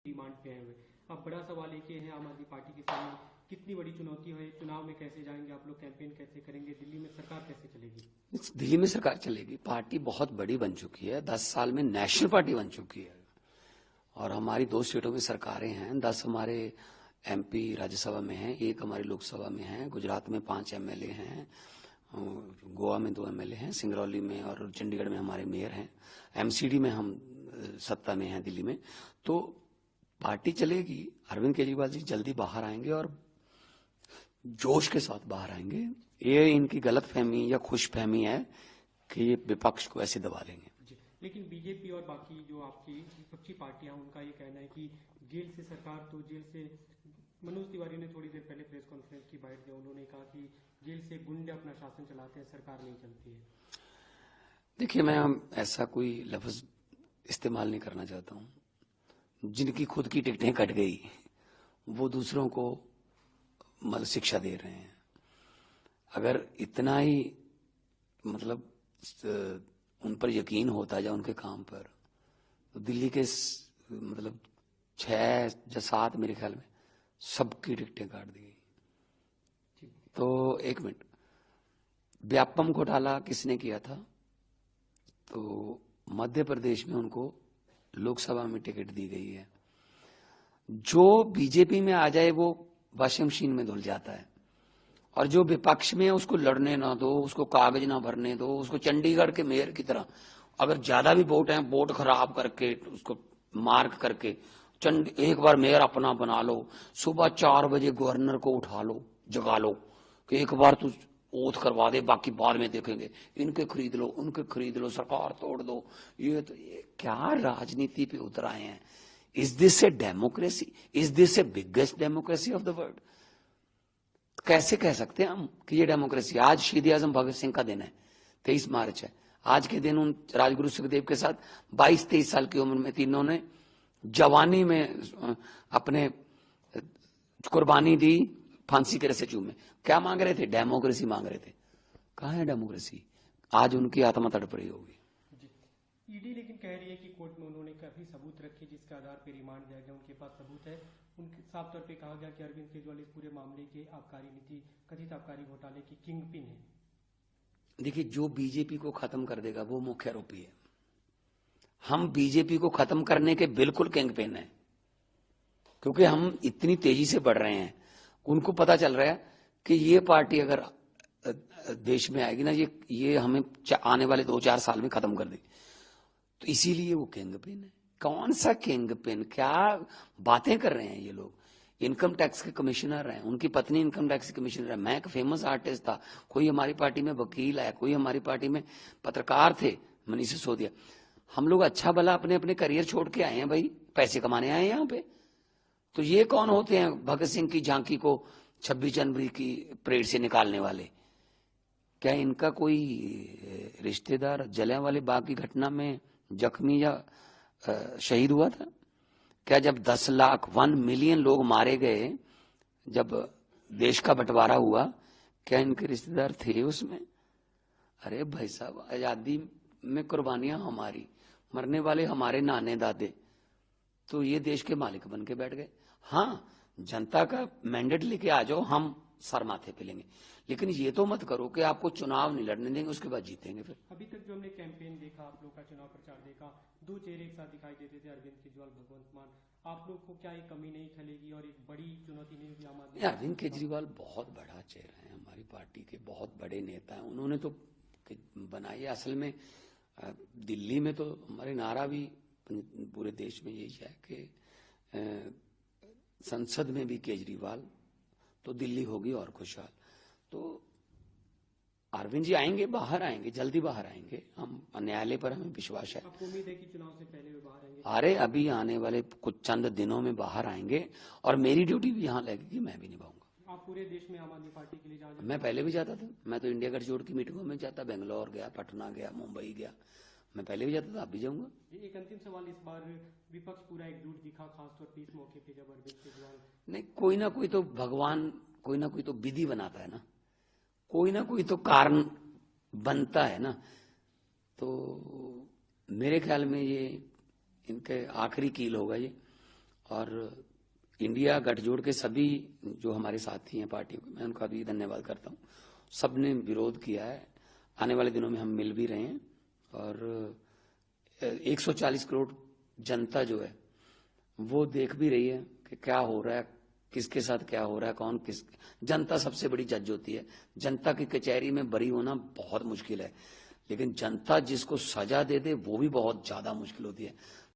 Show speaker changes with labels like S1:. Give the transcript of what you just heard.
S1: Demand पे हैं हुए। अब बड़ा सवाल एक ये है आम आदमी पार्टी के सामने, कितनी बड़ी चुनौती है, चुनाव में कैसे जाएंगे आप लोग, कैंपेन कैसे करेंगे, दिल्ली में सरकार कैसे चलेगी?
S2: दिल्ली में सरकार चलेगी। पार्टी बहुत बड़ी बन चुकी है, 10 साल में नेशनल पार्टी बन चुकी है और हमारी 2 स्टेटों में सरकारें हैं। 10 हमारे एमपी राज्यसभा में हैं, 1 हमारी लोकसभा में है, गुजरात में 5 एमएलए हैं, गोवा में 2 एमएलए हैं, सिंगरौली में और चंडीगढ़ में हमारे मेयर हैं, एमसीडी में हम सत्ता में हैं दिल्ली में। तो पार्टी चलेगी। अरविंद केजरीवाल जी जल्दी बाहर आएंगे और जोश के साथ बाहर आएंगे। ये इनकी गलतफहमी या खुशफहमी है कि ये विपक्ष को ऐसे दबा लेंगे।
S1: लेकिन बीजेपी और बाकी जो आपकी विपक्षी पार्टियां, उनका ये कहना है कि जेल से सरकार, तो जेल से मनोज तिवारी ने थोड़ी देर पहले प्रेस कॉन्फ्रेंस की बाइट दी, उन्होंने कहा कि जेल से गुंडे अपना शासन चलाते हैं, सरकार नहीं चलती है।
S2: देखिए, मैं ऐसा कोई लफ्ज इस्तेमाल नहीं करना चाहता हूं। जिनकी खुद की टिकटें कट गई वो दूसरों को मतलब शिक्षा दे रहे हैं। अगर इतना ही मतलब उन पर यकीन होता या उनके काम पर, तो दिल्ली के मतलब 6 या 7 मेरे ख्याल में सबकी टिकटें काट दी गई। तो 1 मिनट, व्यापम घोटाला किसने किया था? तो मध्य प्रदेश में उनको लोकसभा में टिकट दी गई है। जो बीजेपी में आ जाए वो वॉशिंग मशीन में धुल जाता है, और जो विपक्ष में है उसको लड़ने ना दो, उसको कागज ना भरने दो, उसको चंडीगढ़ के मेयर की तरह अगर ज्यादा भी वोट हैं, वोट खराब करके उसको मार्क करके एक बार मेयर अपना बना लो। सुबह 4 बजे गवर्नर को उठा लो, जगा लो कि एक बार तू ओथ करवा दे, बाकी बाद में देखेंगे, इनके खरीद लो, उनके खरीद लो, सरकार तोड़ दो। ये क्या राजनीति पे उतर आए हैं? Is this a democracy? Is this A biggest democracy of the world? कैसे कह सकते हैं हम कि ये डेमोक्रेसी? आज शहीद आजम भगत सिंह का दिन है, 23 मार्च है। आज के दिन उन राजगुरु सुखदेव के साथ 22-23 साल की उम्र में तीनों ने जवानी में अपने कुर्बानी दी, फांसी के रस्से चूमे। क्या मांग रहे थे? डेमोक्रेसी मांग रहे थे। कहाँ है डेमोक्रेसी? आज उनकी आत्मा तड़प रही होगी।
S1: ईडी लेकिन कह रही है कि कोर्ट में उन्होंने काफी सबूत रखे जिसके आधार पर रिमांड दिया गया, उनके पास सबूत है। उनके साफ तौर पे कहा गया कि अरविंद केजरीवाल इस पूरे मामले के आबकारी नीति, कथित आबकारी घोटाले की किंग पिन है।
S2: देखिए, जो बीजेपी को खत्म कर देगा वो मुख्य आरोपी है। हम बीजेपी को खत्म करने के बिल्कुल किंग पिन है, क्योंकि हम इतनी तेजी से बढ़ रहे हैं। उनको पता चल रहा है कि ये पार्टी अगर देश में आएगी ना, ये हमें आने वाले 2-4 साल में खत्म कर देगी। तो इसीलिए वो किंग पिन है। कौन सा किंग पिन? क्या बातें कर रहे हैं ये लोग? इनकम टैक्स के कमिश्नर हैं, उनकी पत्नी इनकम टैक्स की कमिश्नर है। मैं एक फेमस आर्टिस्ट था, कोई हमारी पार्टी में वकील है, कोई हमारी पार्टी में पत्रकार थे, मनीष सिसोदिया। हम लोग अच्छा भला अपने अपने करियर छोड़ के आए हैं भाई, पैसे कमाने आए हैं यहाँ पे। तो ये कौन होते हैं भगत सिंह की झांकी को 26 जनवरी की परेड से निकालने वाले? क्या इनका कोई रिश्तेदार जलियांवाला बाग की घटना में जख्मी या शहीद हुआ था? क्या जब 10 लाख 1 मिलियन लोग मारे गए, जब देश का बंटवारा हुआ, क्या इनके रिश्तेदार थे उसमें? अरे भाई साहब, आजादी में कुर्बानियां हमारी, मरने वाले हमारे नाने दादे, तो ये देश के मालिक बन के बैठ गए। हाँ, जनता का मैंडेट लेके आ जाओ, हम सर माथे पे लेंगे, लेकिन ये तो मत करो कि आपको चुनाव नहीं लड़ने देंगे, उसके बाद जीतेंगे। फिर
S1: अभी तक जो हमने कैंपेन देखा, आप लोग का चुनाव प्रचार देखा, 2 चेहरे एक साथ दिखाई देते थे, अरविंद केजरीवाल, भगवंत मान। आप लोग को क्या ये कमी नहीं खलेगी और एक बड़ी चुनौती नहीं होगी आम आदमी?
S2: अरविंद केजरीवाल बहुत बड़ा चेहरा है, हमारी पार्टी के बहुत बड़े नेता हैं। उन्होंने तो बनाई। असल में दिल्ली में तो हमारे नारा भी पूरे देश में यही है कि संसद में भी केजरीवाल तो दिल्ली होगी और खुशहाल। तो अरविंद जी आएंगे, बाहर आएंगे, जल्दी बाहर आएंगे। हम न्यायालय पर हमें विश्वास है।
S1: आपको उम्मीद है कि चुनाव से पहले वे बाहर आएंगे?
S2: अरे अभी आने वाले कुछ चंद दिनों में बाहर आएंगे और मेरी ड्यूटी भी यहाँ लगेगी, मैं भी निभाऊंगा।
S1: आप पूरे देश में आम आदमी पार्टी के लिए जा रहे हैं?
S2: मैं पहले भी जाता था। मैं तो इंडिया गठजोड़ की मीटिंगों में जाता, बेंगलोर गया, पटना गया, मुंबई गया, मैं पहले भी जाता था, आप भी जाऊंगा।
S1: एक अंतिम सवाल, इस बार विपक्ष पूरा एकजुट दिखा, खासतौर पर इस मौके पे जब अरविंद केजरीवाल।
S2: नहीं, कोई ना कोई तो भगवान, कोई ना कोई तो विधि बनाता है ना, कोई ना कोई तो कारण बनता है ना। तो मेरे ख्याल में ये इनके आखिरी कील होगा ये, और इंडिया गठजोड़ के सभी जो हमारे साथी हैं पार्टियों के, मैं उनका भी धन्यवाद करता हूँ। सबने विरोध किया है। आने वाले दिनों में हम मिल भी रहे हैं और 140 करोड़ जनता जो है वो देख भी रही है कि क्या हो रहा है, किसके साथ क्या हो रहा है, कौन किस। जनता सबसे बड़ी जज होती है। जनता की कचहरी में बरी होना बहुत मुश्किल है, लेकिन जनता जिसको सजा दे दे वो भी बहुत ज्यादा मुश्किल होती है।